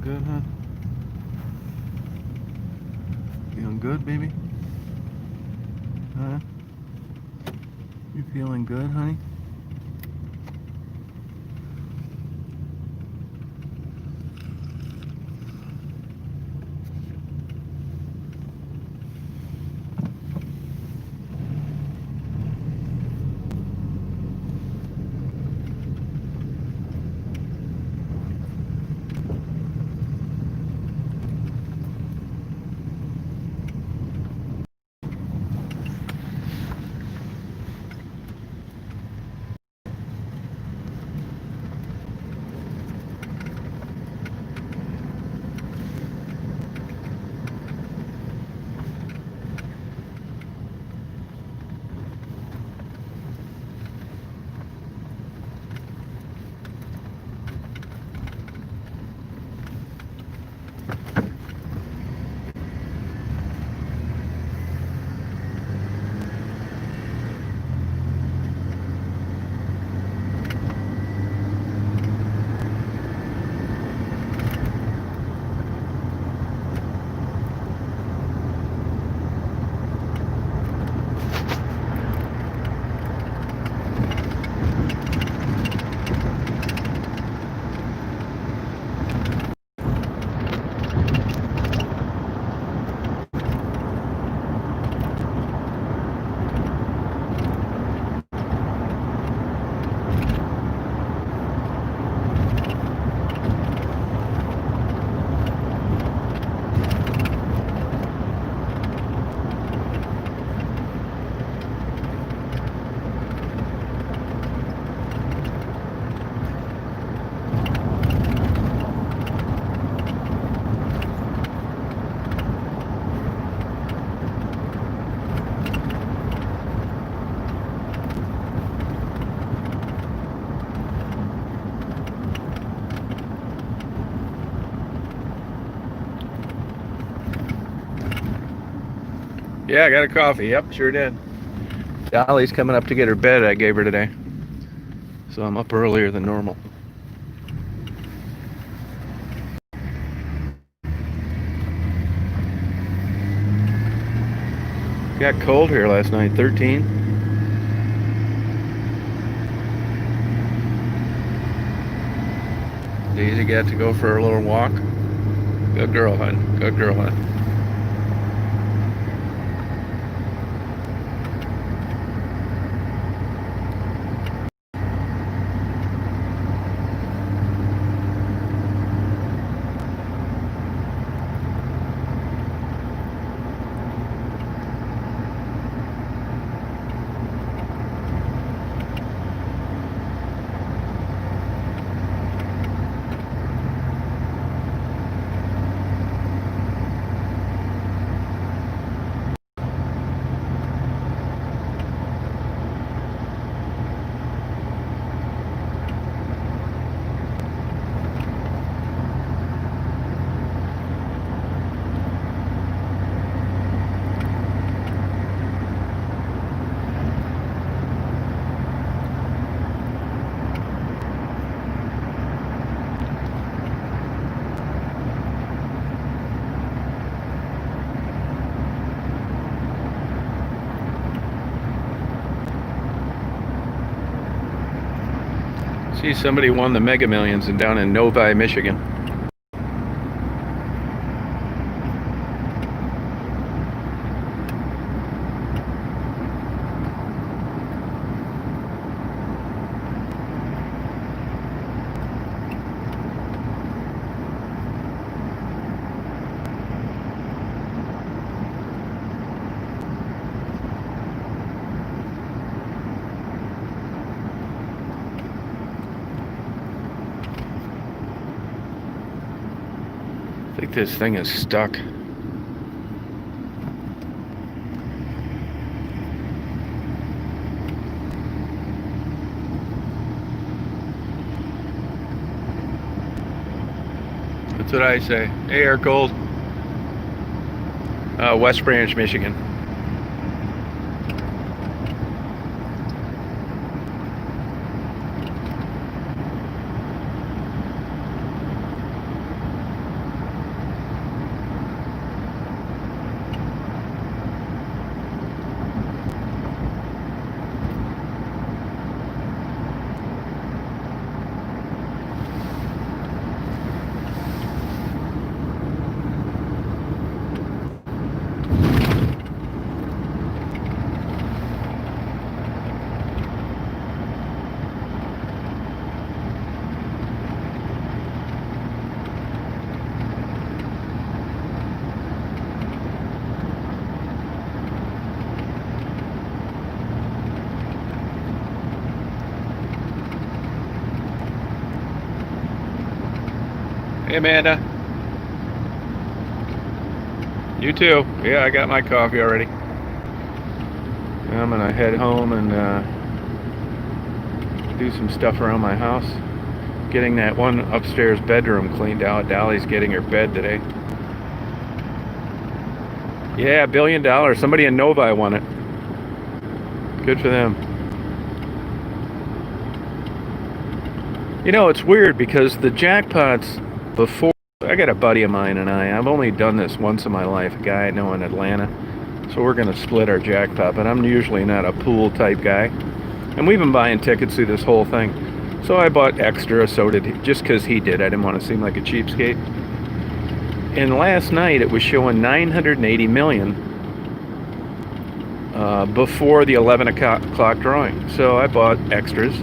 good, huh? Feeling good, baby? Huh? You feeling good, honey? Yeah, I got a coffee. Yep, sure did. Dolly's coming up to get her bed I gave her today. So I'm up earlier than normal. Got cold here last night, 13. Daisy got to go for a little walk. Good girl, hon. Good girl, hon. See, somebody won the Mega Millions and down in Novi, Michigan. I think this thing is stuck. That's what I say. Hey, air cold. West Branch, Michigan. Hey, Amanda. You too. Yeah, I got my coffee already. I'm gonna head home and do some stuff around my house. Getting that one upstairs bedroom cleaned out. Dolly's getting her bed today. Yeah, $1 billion. Somebody in Novi won it. Good for them. You know, it's weird because the jackpots before, I got a buddy of mine and I've only done this once in my life, a guy I know in Atlanta. So we're going to split our jackpot, but I'm usually not a pool type guy. And we've been buying tickets through this whole thing. So I bought extra, so did he, just because he did. I didn't want to seem like a cheapskate. And last night it was showing 980 million before the 11 o'clock drawing. So I bought extras.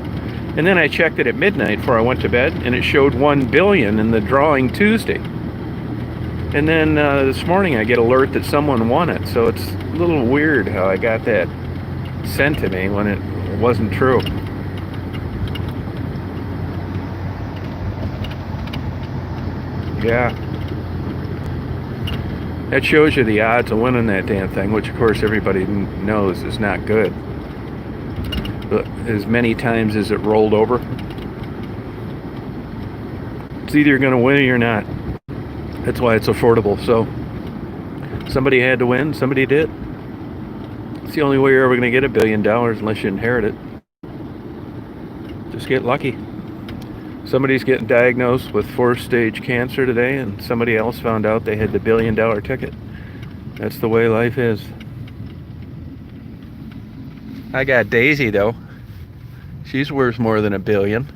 And then I checked it at midnight before I went to bed, and it showed 1 billion in the drawing Tuesday. And then this morning I get alert that someone won it. So it's a little weird how I got that sent to me when it wasn't true. Yeah. That shows you the odds of winning that damn thing, which of course everybody knows is not good. But as many times as it rolled over, it's either going to win or you're not. That's why it's affordable. So somebody had to win, somebody did. It's the only way you're ever going to get $1 billion unless you inherit it. Just get lucky. Somebody's getting diagnosed with 4th-stage cancer today, and somebody else found out they had the $1 billion ticket. That's the way life is. I got Daisy though. She's worth more than $1 billion.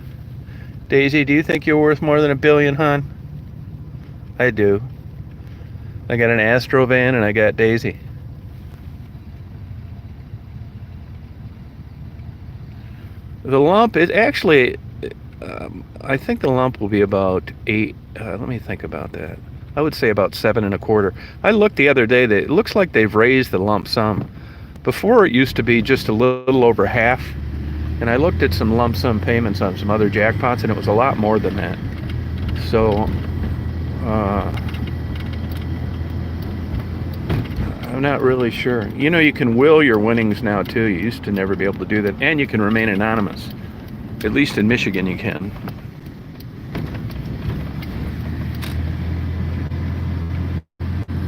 Daisy, do you think you're worth more than $1 billion, hon? I do. I got an Astrovan and I got Daisy. The lump is actually, I think the lump will be about 8. Let me think about that. I would say about 7.25. I looked the other day. It looks like they've raised the lump sum. Before it used to be just a little over half. And I looked at some lump sum payments on some other jackpots, and it was a lot more than that. So, I'm not really sure. You know, you can will your winnings now, too. You used to never be able to do that. And you can remain anonymous. At least in Michigan, you can.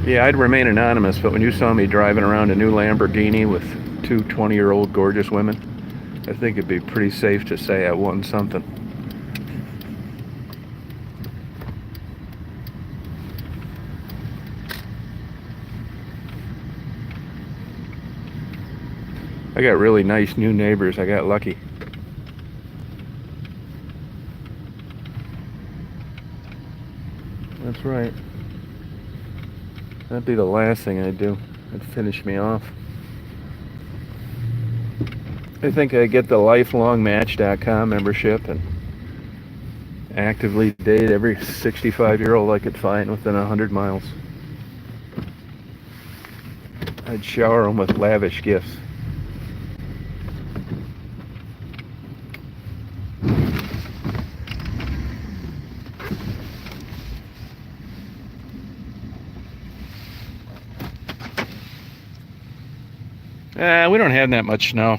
Yeah, I'd remain anonymous, but when you saw me driving around a new Lamborghini with 2 20-year-old gorgeous women, I think it'd be pretty safe to say I won something. I got really nice new neighbors. I got lucky. That's right. That'd be the last thing I'd do. It'd finish me off. I think I get the lifelong Match.com membership and actively date every 65-year-old I could find within 100 miles. I'd shower them with lavish gifts. We don't have that much snow.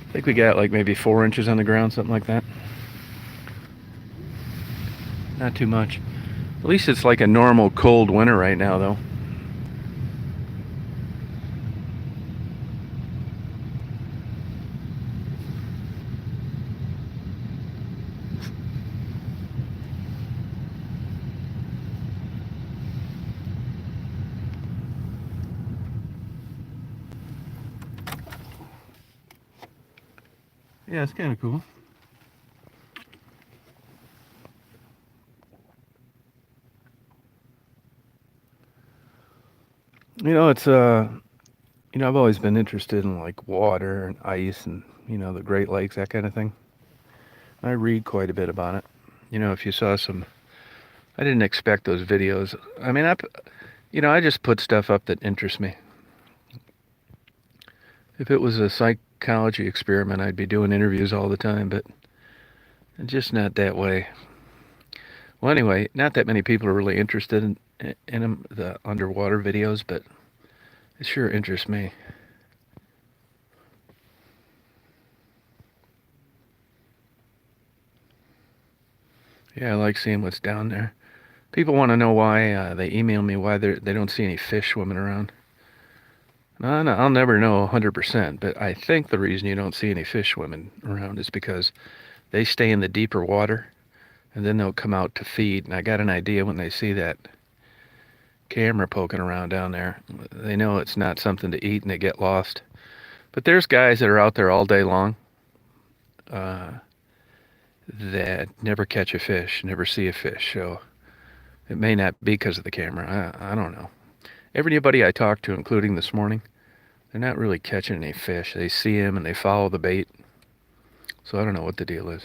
I think we got like maybe 4 inches on the ground, something like that. Not too much. At least it's like a normal cold winter right now, though. Yeah, it's kind of cool. You know, it's I've always been interested in like water and ice and the Great Lakes, that kind of thing. I read quite a bit about it. If you saw some, I didn't expect those videos. I mean, I just put stuff up that interests me. If it was a psychology experiment, I'd be doing interviews all the time, but it's just not that way. Well, anyway, not that many people are really interested in them, the underwater videos, but it sure interests me. Yeah, I like seeing what's down there. People want to know why. They email me why they don't see any fish swimming around. No, no, I'll never know 100%, but I think the reason you don't see any fish swimming around is because they stay in the deeper water and then they'll come out to feed. And I got an idea when they see that camera poking around down there. They know it's not something to eat and they get lost. But there's guys that are out there all day long uh, that never catch a fish, never see a fish. So it may not be because of the camera. I don't know. Everybody I talked to, including this morning, they're not really catching any fish. They see them and they follow the bait. So I don't know what the deal is.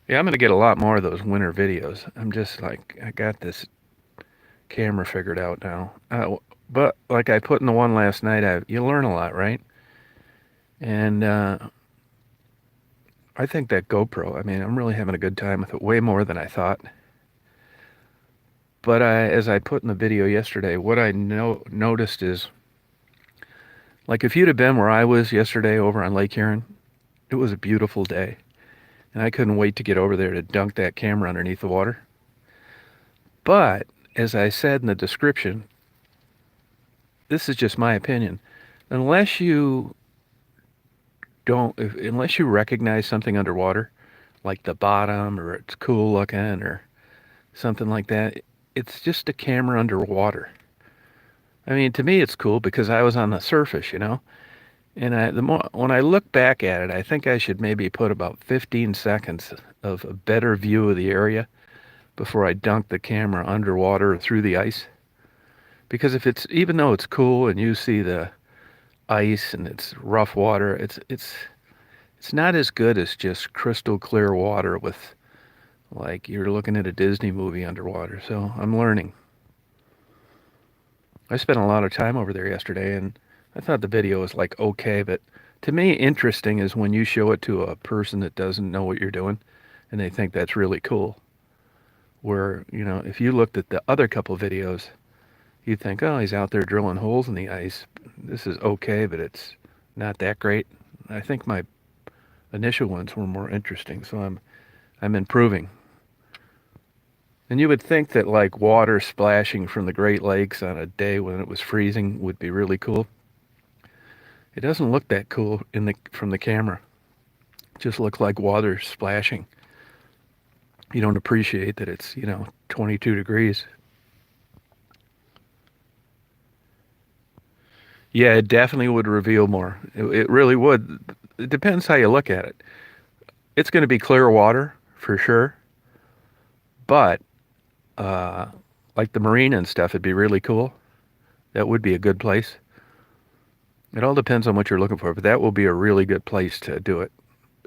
Yeah, I'm going to get a lot more of those winter videos. I'm just like, I got this camera figured out now. But like I put in the one last night, you learn a lot, right? And I think that GoPro, I mean, I'm really having a good time with it, way more than I thought. But as I put in the video yesterday, what I noticed is, like if you'd have been where I was yesterday over on Lake Huron, it was a beautiful day. And I couldn't wait to get over there to dunk that camera underneath the water. But as I said in the description, this is just my opinion. Unless you unless you recognize something underwater, like the bottom or it's cool looking or something like that, it's just a camera underwater. I mean, to me, it's cool because I was on the surface, you know. And when I look back at it, I think I should maybe put about 15 seconds of a better view of the area before I dunk the camera underwater or through the ice. Because if it's even though it's cool and you see the ice and it's rough water, it's not as good as just crystal clear water with like you're looking at a Disney movie underwater. So I'm learning. I spent a lot of time over there yesterday and I thought the video was like okay, but to me interesting is when you show it to a person that doesn't know what you're doing and they think that's really cool. Where, you know, if you looked at the other couple videos, you'd think, oh, he's out there drilling holes in the ice. This is okay, but it's not that great. I think my initial ones were more interesting, so I'm improving. And you would think that like water splashing from the Great Lakes on a day when it was freezing would be really cool. It doesn't look that cool from the camera. It just looks like water splashing. You don't appreciate that it's, 22 degrees. Yeah, it definitely would reveal more. It really would. It depends how you look at it. It's going to be clear water for sure, but uh, like the marina and stuff, it'd be really cool. That would be a good place. It all depends on what you're looking for, but that will be a really good place to do it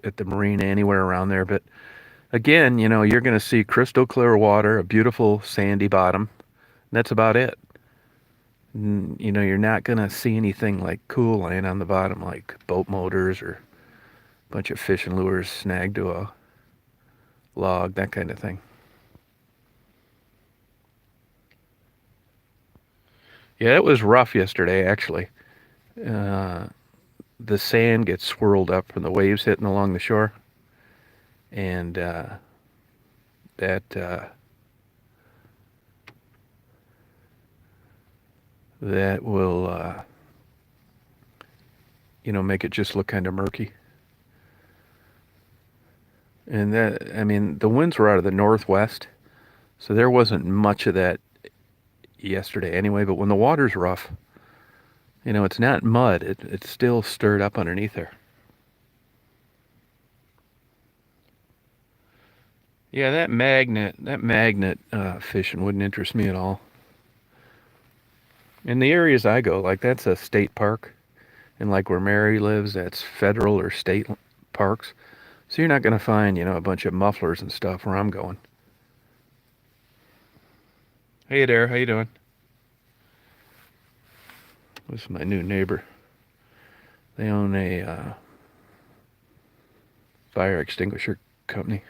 at the marina, anywhere around there. But again, you're going to see crystal clear water, a beautiful sandy bottom. That's about it. You're not going to see anything like cool laying on the bottom, like boat motors or a bunch of fishing lures snagged to a log, that kind of thing. Yeah, it was rough yesterday, actually. Uh, the sand gets swirled up from the waves hitting along the shore, and that that will make it just look kind of murky. And that, I mean, the winds were out of the northwest, so there wasn't much of that yesterday anyway. But when the water's rough, it's not mud; it's still stirred up underneath there. Yeah, that magnet fishing wouldn't interest me at all. In the areas I go, like that's a state park, and like where Mary lives, that's federal or state parks. So you're not going to find, a bunch of mufflers and stuff where I'm going. Hey there, how you doing? This is my new neighbor. They own a fire extinguisher company.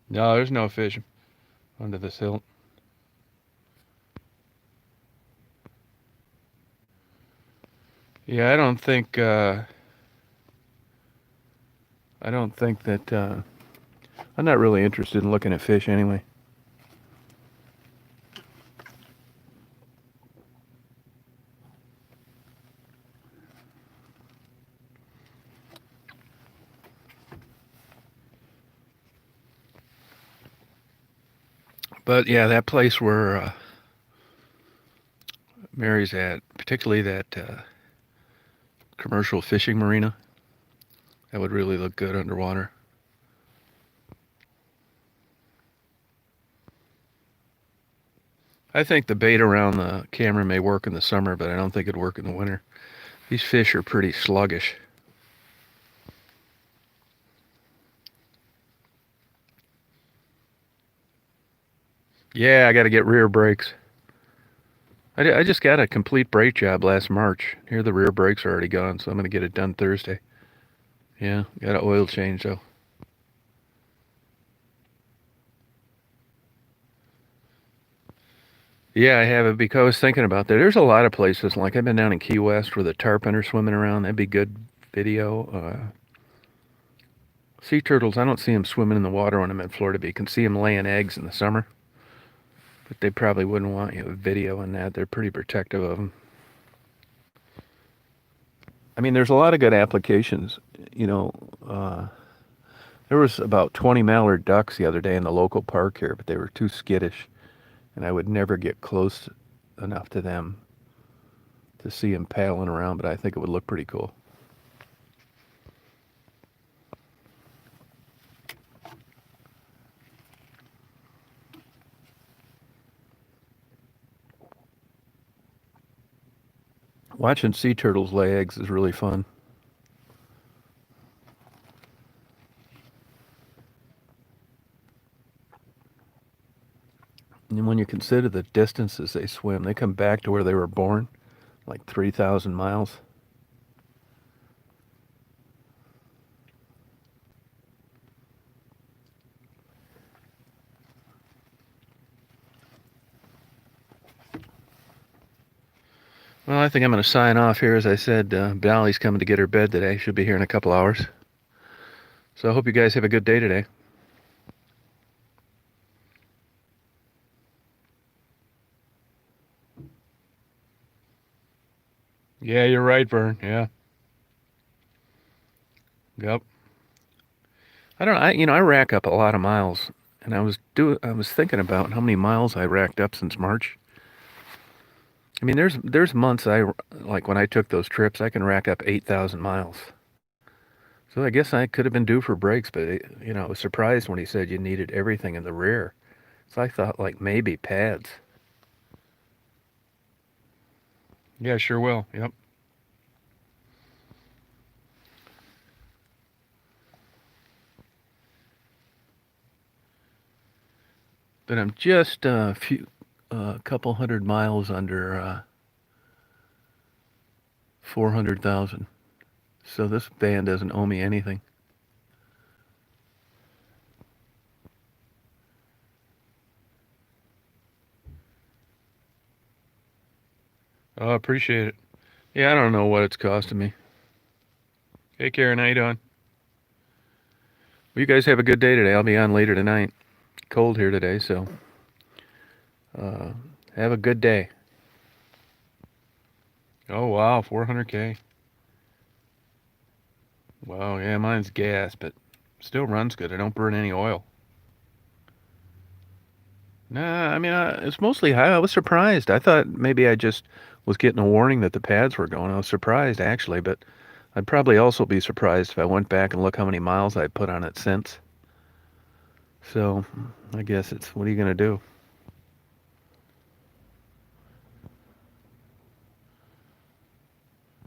No, there's no fish under this hill. Yeah, I don't think that I'm not really interested in looking at fish anyway. But yeah, that place where Mary's at, particularly that commercial fishing marina, that would really look good underwater. I think the bait around the camera may work in the summer, but I don't think it'd work in the winter. These fish are pretty sluggish. Yeah, I got to get rear brakes. I just got a complete brake job last March. Here the rear brakes are already gone, so I'm going to get it done Thursday. Yeah, got an oil change though. Yeah, I have it because I was thinking about that. There's a lot of places, like I've been down in Key West where the tarpon are swimming around. That'd be good video. Sea turtles, I don't see them swimming in the water when I'm in Florida, but you can see them laying eggs in the summer. But they probably wouldn't want you to video on that. They're pretty protective of them. I mean, there's a lot of good applications. You know, there was about 20 mallard ducks the other day in the local park here, but they were too skittish, and I would never get close enough to them to see them paddling around, but I think it would look pretty cool. Watching sea turtles lay eggs is really fun. And when you consider the distances they swim, they come back to where they were born, like 3,000 miles. Well, I think I'm going to sign off here. As I said, Bally's coming to get her bed today. She'll be here in a couple hours. So I hope you guys have a good day today. Yeah, you're right, Vern. Yeah. Yep. I don't. I rack up a lot of miles, and I was thinking about how many miles I racked up since March. I mean, there's months like when I took those trips, I can rack up 8,000 miles. So I guess I could have been due for brakes, but I was surprised when he said you needed everything in the rear. So I thought like maybe pads. Yeah, sure will. Yep. But I'm just a couple hundred miles under 400,000. So this band doesn't owe me anything. Oh, I appreciate it. Yeah, I don't know what it's costing me. Hey, Karen, how you doing? Well, you guys have a good day today. I'll be on later tonight. Cold here today, so uh, have a good day. Oh, wow, 400K. Wow, yeah, mine's gas, but still runs good. I don't burn any oil. Nah, I mean, it's mostly high. I was surprised. I thought maybe I just was getting a warning that the pads were going. I was surprised, actually, but I'd probably also be surprised if I went back and look how many miles I put on it since. So, I guess it's, what are you going to do?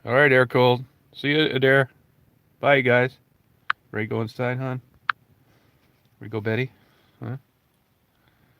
All right, Air Cold. See you, Adair. Bye, guys. Ready to go inside, hon? Ready to go, Betty? Huh?